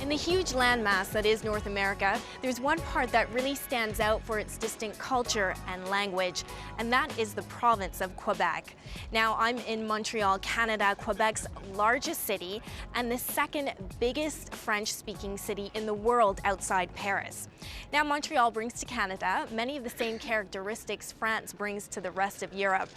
In the huge landmass that is North America, there's one part that really stands out for its distinct culture and language, and that is the province of Quebec. Now, I'm in Montreal, Canada, Quebec's largest city, and the second biggest French-speaking city in the world outside Paris. Now, Montreal brings to Canada many of the same characteristics France brings to the rest of Europe.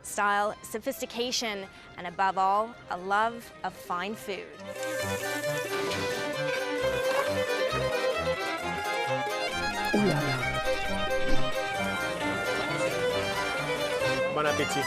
Style, sophistication, and above all, a love of fine food. Ooh la la. Bon appétit.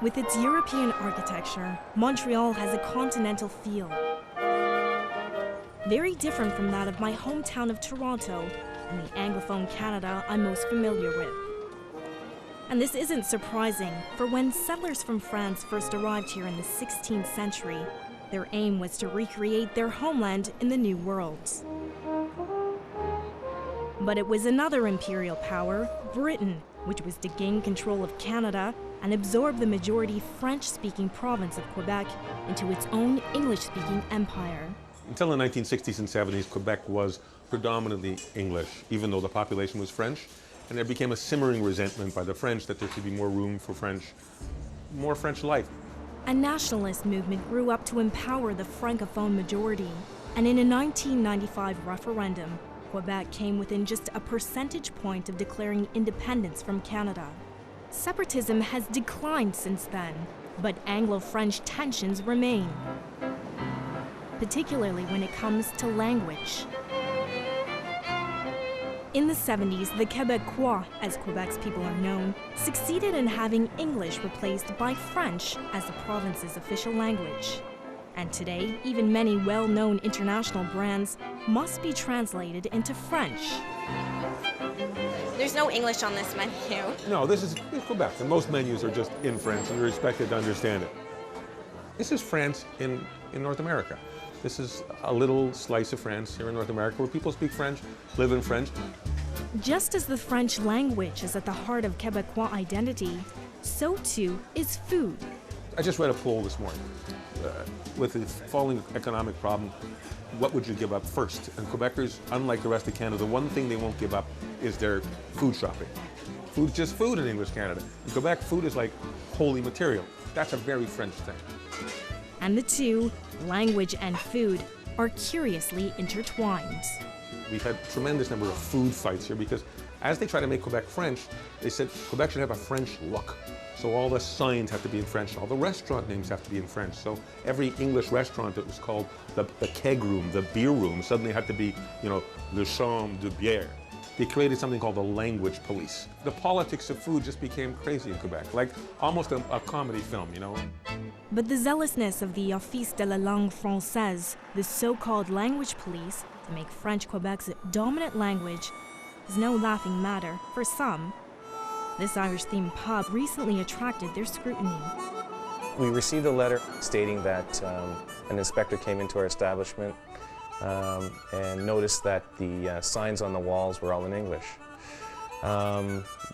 With its European architecture, Montreal has a continental feel. Very different from that of my hometown of Toronto and the Anglophone Canada I'm most familiar with. And this isn't surprising, for when settlers from France first arrived here in the 16th century, their aim was to recreate their homeland in the New World. But it was another imperial power, Britain, which was to gain control of Canada and absorb the majority French-speaking province of Quebec into its own English-speaking empire. Until the 1960s and 70s, Quebec was predominantly English, even though the population was French. And there became a simmering resentment by the French that there should be more room for more French life. A nationalist movement grew up to empower the Francophone majority. And in a 1995 referendum, Quebec came within just a percentage point of declaring independence from Canada. Separatism has declined since then, but Anglo-French tensions remain, particularly when it comes to language. In the 70s, the Québécois, as Quebec's people are known, succeeded in having English replaced by French as the province's official language. And today, even many well-known international brands must be translated into French. There's no English on this menu. No, this is Quebec, and most menus are just in French, and you're expected to understand it. This is France in North America. This is a little slice of France here in North America where people speak French, live in French. Just as the French language is at the heart of Quebecois identity, so too is food. I just read a poll this morning. With the falling economic problem, what would you give up first? And Quebecers, unlike the rest of Canada, the one thing they won't give up is their food shopping. Food's just food in English Canada. In Quebec, food is like holy material. That's a very French thing. And the two, language and food, are curiously intertwined. We've had a tremendous number of food fights here because as they try to make Quebec French, they said Quebec should have a French look. So all the signs have to be in French, all the restaurant names have to be in French. So every English restaurant that was called the keg room, the beer room, suddenly had to be, le chambre de bière. They created something called the language police. The politics of food just became crazy in Quebec, like almost a comedy film, But the zealousness of the Office de la langue française, the so-called language police, to make French Quebec's dominant language, is no laughing matter for some. This Irish-themed pub recently attracted their scrutiny. We received a letter stating that an inspector came into our establishment and noticed that the signs on the walls were all in English.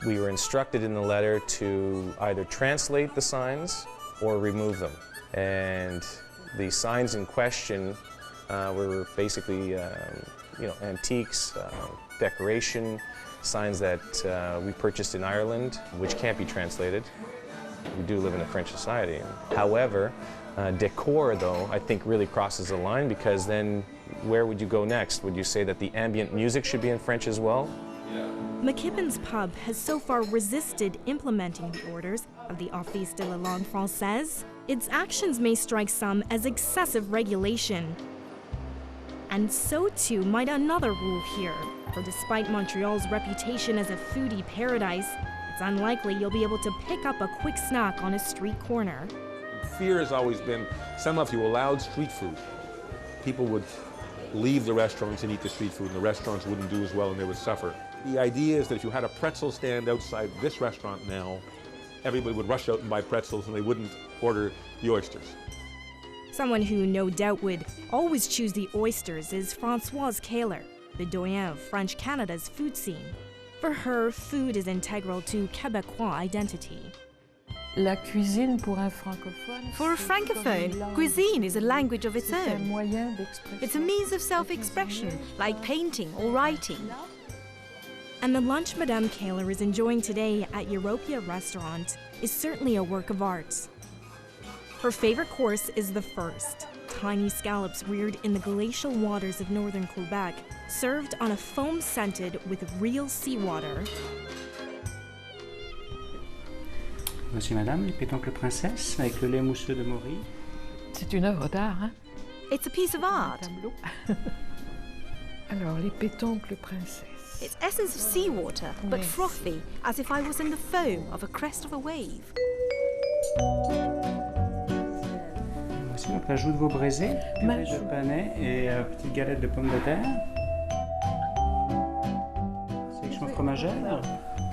We were instructed in the letter to either translate the signs or remove them. And the signs in question were basically antiques, decoration, signs that we purchased in Ireland, which can't be translated. We do live in a French society. However, decor, though, I think really crosses the line, because then where would you go next? Would you say that the ambient music should be in French as well? McKibben's Pub has so far resisted implementing the orders of the Office de la langue française. Its actions may strike some as excessive regulation. And so too might another rule here, for despite Montreal's reputation as a foodie paradise, it's unlikely you'll be able to pick up a quick snack on a street corner. Fear has always been, somehow if you allowed street food, people would leave the restaurants and eat the street food, and the restaurants wouldn't do as well and they would suffer. The idea is that if you had a pretzel stand outside this restaurant now, everybody would rush out and buy pretzels and they wouldn't order the oysters. Someone who no doubt would always choose the oysters is Françoise Kaler, the doyen of French Canada's food scene. For her, food is integral to Quebecois identity. La cuisine pour un francophone. For a francophone, cuisine is a language of its C'est un own. moyen d'expression. It's a means of self-expression, like painting or writing. And the lunch Madame Kaler is enjoying today at Europia restaurant is certainly a work of art. Her favorite course is the first, tiny scallops reared in the glacial waters of northern Quebec, served on a foam scented with real seawater. Voici madame, les pétoncles princesse avec le lait mousseux de Maury. C'est une œuvre d'art, hein? It's a piece of art. Tableau. Alors, les pétoncles princesses. Its essence of seawater, but Yes. frothy, as if I was in the foam of a crest of a wave. Voici notre ajout de veau braisé, purée de panais et petite galette de pommes de terre. Section fromagère.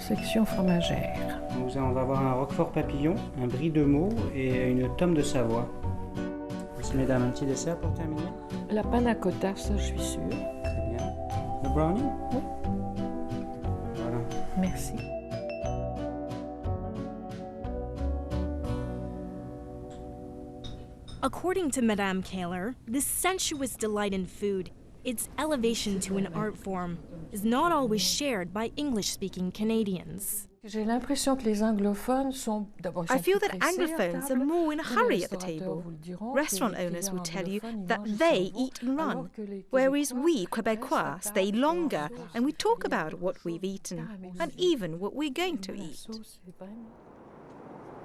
Section fromagère. On va avoir un roquefort papillon, un brie de Meaux et une tome de Savoie. Voici mesdames, un petit dessert pour terminer. La panna cotta, ça je suis sûre. Très bien. Le brownie? Oui. Voilà. Merci. According to Madame Kaler, this sensuous delight in food, its elevation to an art form, is not always shared by English-speaking Canadians. J'ai l'impression que les anglophones sont d'abord. I feel that Anglophones are more in a hurry at the table. Restaurant owners will tell you that they eat and run, whereas we Quebecois stay longer and we talk about what we've eaten and even what we're going to eat.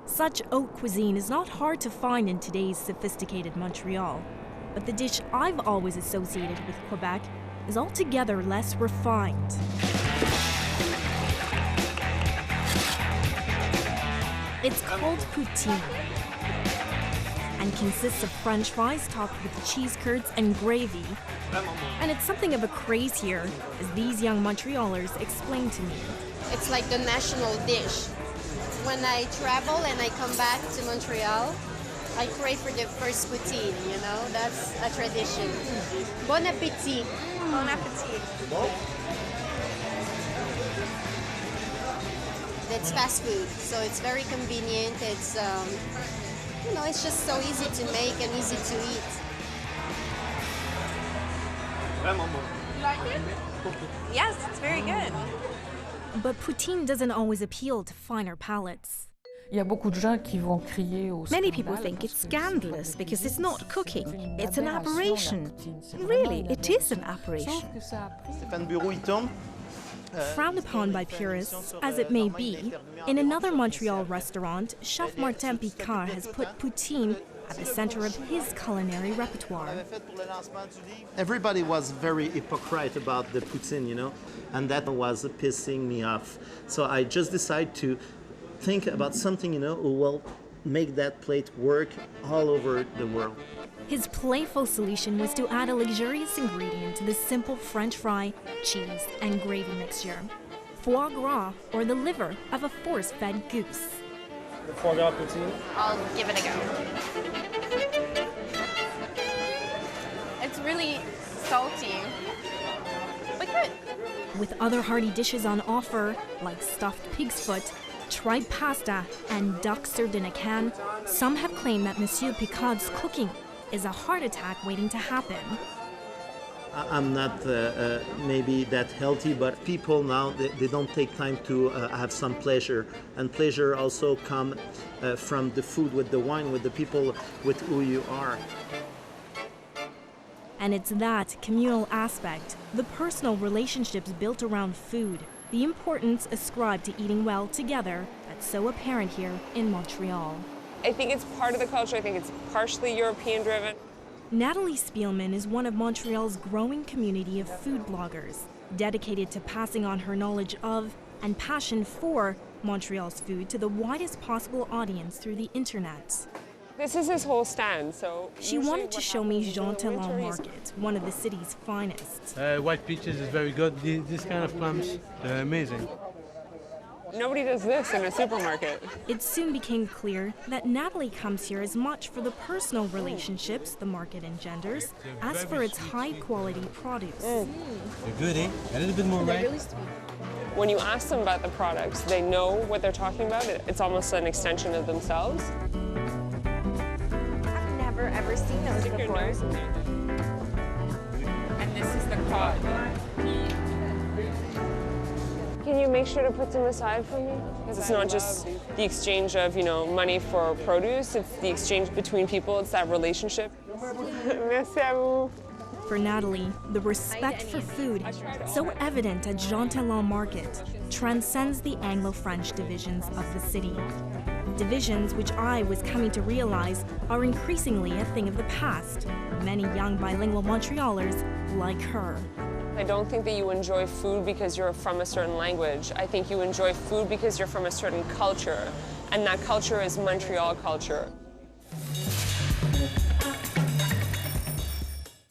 Such haute cuisine is not hard to find in today's sophisticated Montreal, but the dish I've always associated with Quebec is altogether less refined. It's called Poutine and consists of French fries topped with cheese curds and gravy. And it's something of a craze here, as these young Montrealers explain to me. It's like the national dish. When I travel and I come back to Montreal, I crave for the first poutine, you know? That's a tradition. Bon appétit. Bon appétit. It's fast food, so it's very convenient. It's, you know, it's just so easy to make and easy to eat. You like it? Yes, it's very good. But poutine doesn't always appeal to finer palates. Il y a beaucoup de gens qui vont crier au Many people scandale think it's parce que scandalous because it's not cooking, une it's an aberration, aberration. la poutine. C'est Really, vraiment it une is an aberration. aberration. Sauf que ça a pris. Stéphane Bureau, il tourne. Frowned upon by purists, as it may be, in another Montreal restaurant, Chef Martin Picard has put poutine at the center of his culinary repertoire. Everybody was very hypocrite about the poutine, you know, and that was pissing me off. So I just decided to think about something, you know, who will make that plate work all over the world. His playful solution was to add a luxurious ingredient to the simple French fry, cheese, and gravy mixture. Foie gras, or the liver of a force-fed goose. The foie gras poutine. I'll give it a go. It's really salty, but good. With other hearty dishes on offer, like stuffed pig's foot, tripe pasta, and duck served in a can, some have claimed that Monsieur Picard's cooking is a heart attack waiting to happen. I'm not maybe that healthy, but people now, they don't take time to have some pleasure. And pleasure also comes from the food, with the wine, with the people with who you are. And it's that communal aspect, the personal relationships built around food, the importance ascribed to eating well together, that's so apparent here in Montreal. I think it's part of the culture. I think it's partially European-driven. Natalie Spielman is one of Montreal's growing community of food bloggers, dedicated to passing on her knowledge of and passion for Montreal's food to the widest possible audience through the internet. This is his whole stand, so... She wanted to show me Jean Talon Market, one of the city's finest. White peaches is very good. This kind of plums, they're amazing. Nobody does this in a supermarket. It soon became clear that Natalie comes here as much for the personal relationships the market engenders as for its high-quality produce. They're good, eh? A little bit more ripe. Really sweet. When you ask them about the products, they know what they're talking about. It's almost an extension of themselves. I've never ever seen those Stick your before. nose in there. And this is the cod. Can you make sure to put some aside for me? Because it's not just the exchange of, money for produce, it's the exchange between people, it's that relationship. Merci à vous. For Natalie, the respect for food, so evident at Jean Talon Market, transcends the Anglo-French divisions of the city. Divisions which I was coming to realize are increasingly a thing of the past. Many young bilingual Montrealers like her. I don't think that you enjoy food because you're from a certain language. I think you enjoy food because you're from a certain culture, and that culture is Montreal culture.